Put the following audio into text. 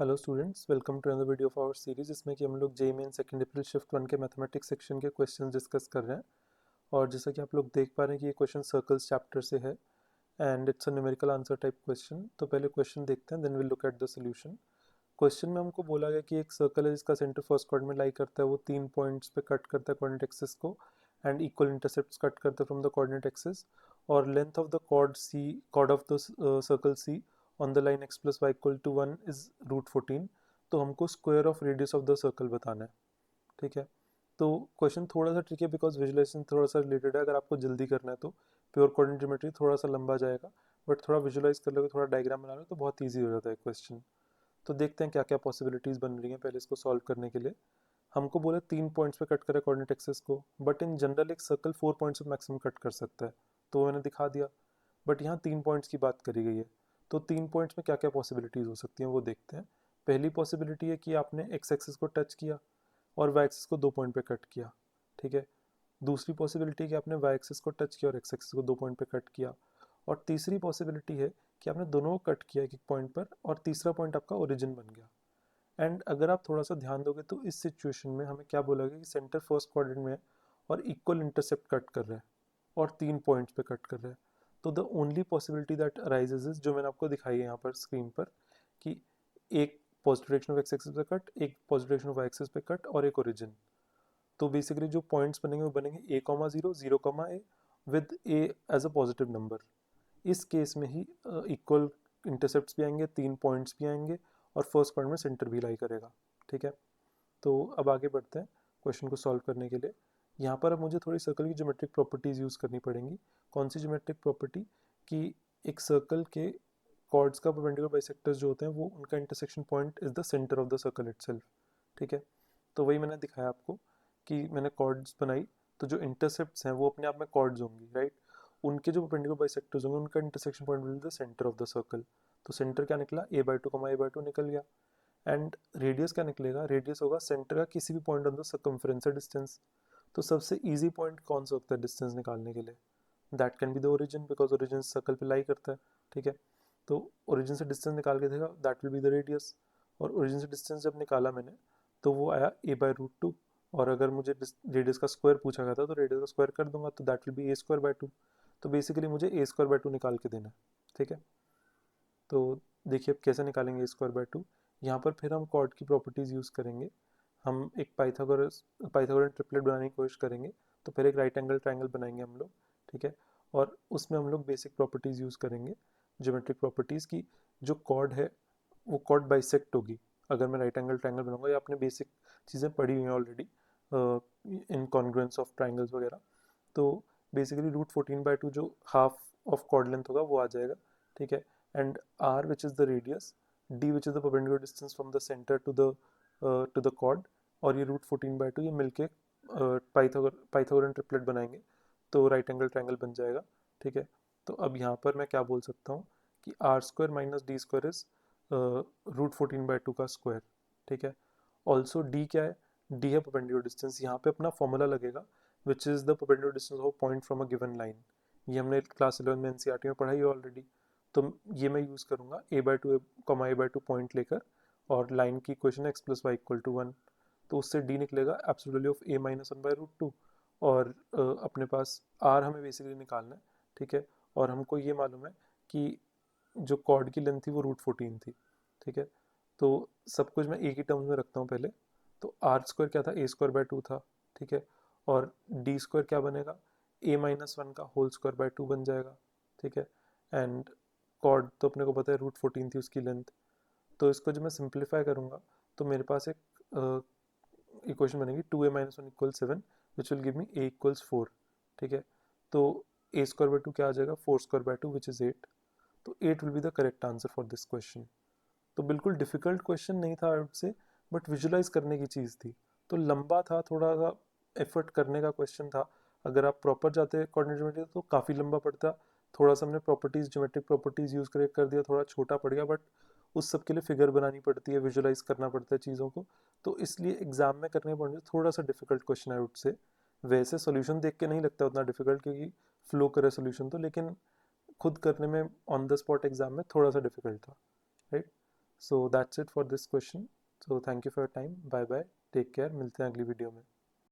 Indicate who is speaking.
Speaker 1: Hello students, welcome to another video of our series जिसमें कि हम लोग JEE main second April shift 1 के मैथमेटिक्स सेक्शन के क्वेश्चंस डिस्कस कर रहे हैं। और जैसा कि आप लोग देख पा रहे हैं कि ये क्वेश्चन सर्कल्स चैप्टर से है and it's a numerical answer type question. तो पहले क्वेश्चन देखते हैं, then will look at the solution. Question में हमको बोला गया कि एक सर्कल है जिसका सेंटर फर्स्ट क्वाड्रेंट में लाई करता है, वो 3 पॉइंट्स पे कट करता है कोऑर्डिनेट एक्सिस को एंड इक्वल इंटरसेप्ट्स कट करता है फ्रॉम द कोऑर्डिनेट एक्सिस। और length of the chord of the circle C on the line x plus y equal to 1 is √14। तो हमको square of radius of the circle बताना है। ठीक है, तो क्वेश्चन थोड़ा सा ट्रिकी है बिकॉज विजुलाइजेशन थोड़ा सा रिलेटेड है। अगर आपको जल्दी करना है तो प्योर कोऑर्डिनेट ज्योमेट्री थोड़ा सा लंबा जाएगा, बट थोड़ा विजुलाइज कर लोगे, थोड़ा डायग्राम बना लो तो बहुत ईजी हो जाता है क्वेश्चन। तो देखते हैं क्या क्या पॉसिबिलिटीज़ बन रही हैं पहले इसको सॉल्व करने के लिए। हमको बोले 3 पॉइंट्स पे कट करें कोऑर्डिनेट एक्सिस को, बट इन जनरल एक सर्कल 4 पॉइंट्स पे मैक्सिमम कट कर सकता है, तो वो मैंने दिखा दिया। बट यहाँ 3 पॉइंट्स की बात करी गई है, तो 3 पॉइंट्स में क्या क्या पॉसिबिलिटीज़ हो सकती हैं वो देखते हैं। पहली पॉसिबिलिटी है कि आपने एक्स एक्सिस को टच किया और वाई एक्सिस को 2 पॉइंट पे कट किया। ठीक है, दूसरी पॉसिबिलिटी है कि आपने वाई एक्सिस को टच किया और एक्स एक्सिस को 2 पॉइंट पे कट किया। और तीसरी पॉसिबिलिटी है कि आपने दोनों को कट किया एक एक पॉइंट पर और तीसरा पॉइंट आपका ओरिजिन बन गया। एंड अगर आप थोड़ा सा ध्यान दोगे तो इस सिचुएशन में हमें क्या बोला गया कि सेंटर फर्स्ट क्वाड्रेंट में है और इक्वल इंटरसेप्ट कट कर रहा है और 3 पॉइंट्स पे कट कर रहा है। तो the only possibility that arises is जो मैंने आपको दिखाई है यहाँ पर स्क्रीन पर, कि एक positive direction of x axis पे कट, एक positive direction of y axis पे कट और एक ओरिजिन। तो बेसिकली जो पॉइंट्स बनेंगे वो बनेंगे a,0 0,a with a as a positive number. इस केस में ही इक्वल इंटरसेप्ट्स भी आएंगे, 3 पॉइंट्स भी आएंगे और फर्स्ट पॉइंट में सेंटर भी लाई करेगा। ठीक है, तो अब आगे बढ़ते हैं क्वेश्चन को सॉल्व करने के लिए। यहाँ पर अब मुझे थोड़ी सर्कल की ज्योमेट्रिक प्रॉपर्टीज़ यूज़ करनी पड़ेंगी। कौन सी ज्योमेट्रिक प्रॉपर्टी? कि एक सर्कल के कॉर्ड्स का परपेंडिकुलर बाइसेक्टर्स जो होते हैं वो उनका intersection point is the centre of the circle itself. ठीक है, तो वही मैंने दिखाया आपको कि मैंने कॉर्ड्स बनाई, तो जो इंटरसेप्ट्स हैं वो अपने आप में कॉर्ड्स होंगी, राइट। उनके जो परपेंडिकुलर बाइसेक्टर्स होंगे उनका intersection point will be the centre of the circle. तो सेंटर क्या निकला? a/2, a/2 निकल गया। एंड रेडियस क्या निकलेगा? रेडियस होगा सेंटर का किसी भी point on the circumference distance. तो सबसे इजी पॉइंट कौन सा होता है डिस्टेंस निकालने के लिए? That can be the origin, because origin circle पे लाई करता है। ठीक है, तो ओरिजिन से डिस्टेंस निकाल के देखा, that will be the radius. और ओरिजिन से डिस्टेंस जब निकाला मैंने तो वो आया a/√2। और अगर मुझे रेडियस का स्क्वायर पूछा गया था तो रेडियस का स्क्वायर कर दूंगा, तो दैट विल बी a²/2। तो बेसिकली मुझे a²/2 निकाल के देना है। ठीक है, तो देखिए अब कैसे निकालेंगे a²/2। यहाँ पर फिर हम कॉर्ड की प्रॉपर्टीज़ यूज़ करेंगे। हम एक पाइथागोरन ट्रिपलेट बनाने की कोशिश करेंगे। तो पहले एक राइट एंगल ट्रायंगल बनाएंगे हम लोग। ठीक है, और उसमें हम लोग बेसिक प्रॉपर्टीज़ यूज़ करेंगे, ज्योमेट्रिक प्रॉपर्टीज़ की। जो कॉर्ड है वो कॉर्ड बाइसेक्ट होगी अगर मैं राइट एंगल ट्रायंगल बनाऊंगा। या आपने बेसिक चीज़ें पढ़ी हुई हैं already, in congruence of triangles वगैरह। तो बेसिकली √14/2 जो हाफ ऑफ कॉर्ड लेंथ होगा वो आ जाएगा। ठीक है, and r which is the radius, d which is the perpendicular distance from the center to the chord, और ये √14/2 ये मिलके पाइथागोरन ट्रिपलेट बनाएंगे तो राइट एंगल ट्रायंगल बन जाएगा। ठीक है, तो अब यहाँ पर मैं क्या बोल सकता हूँ कि r² - d² इज √14/2 का स्क्वायर। ठीक है, ऑल्सो d क्या है? d है परपेंडिकुलर डिस्टेंस। यहाँ पे अपना फॉर्मूला लगेगा which is the perpendicular distance of point from a given line. ये हमने क्लास 11 में एनसीईआरटी में पढ़ाई है ऑलरेडी। तो ये मैं यूज़ करूँगा a/2, a/2 पॉइंट लेकर, और लाइन की equation x plus y equal to 1। तो उससे d निकलेगा एब्सोल्यूट वैल्यू ऑफ a-1/√2। और अपने पास r हमें बेसिकली निकालना है। ठीक है, और हमको ये मालूम है कि जो कॉर्ड की लेंथ थी वो √14 थी। ठीक है, तो सब कुछ मैं एक ही टर्म्स में रखता हूँ पहले। तो r² क्या था? a²/2 था। ठीक है, और d² क्या बनेगा? a-1 का होल स्क्वायर बाय 2 बन जाएगा। ठीक है, एंड कॉर्ड तो अपने को पता है √14 थी उसकी लेंथ। तो इसको जब मैं सिंप्लीफाई करूँगा तो मेरे पास एक इक्वेशन बनेगी 2a-1 = 7 which will give me a = 4। ठीक है, तो a²/2 क्या आ जाएगा? 4²/2 विच इज़ 8। तो 8 will be the correct answer for this question. तो बिल्कुल डिफ़िकल्ट क्वेश्चन नहीं था I would say, but visualise करने की चीज़ थी। तो लंबा था, थोड़ा सा एफर्ट करने का क्वेश्चन था। अगर आप प्रॉपर जाते कोऑर्डिनेट ज्योमेट्री तो काफ़ी लंबा पड़ता। थोड़ा सा हमने प्रॉपर्टीज़, ज्योमेट्रिक प्रॉपर्टीज़ यूज़ करके कर दिया, थोड़ा छोटा पड़ गया। बट उस सब के लिए फिगर बनानी पड़ती है, विजुलाइज करना पड़ता है चीज़ों को। तो इसलिए एग्जाम में करने पड़े थोड़ा सा डिफिकल्ट क्वेश्चन आई वुड से। वैसे सोल्यूशन देख के नहीं लगता उतना डिफिकल्ट, क्योंकि फ्लो करे सोल्यूशन तो, लेकिन खुद करने में ऑन द स्पॉट एग्जाम में थोड़ा सा डिफिकल्ट था, right. So that's it for this question. So thank you for your time, bye bye, take care, मिलते हैं अगली वीडियो में।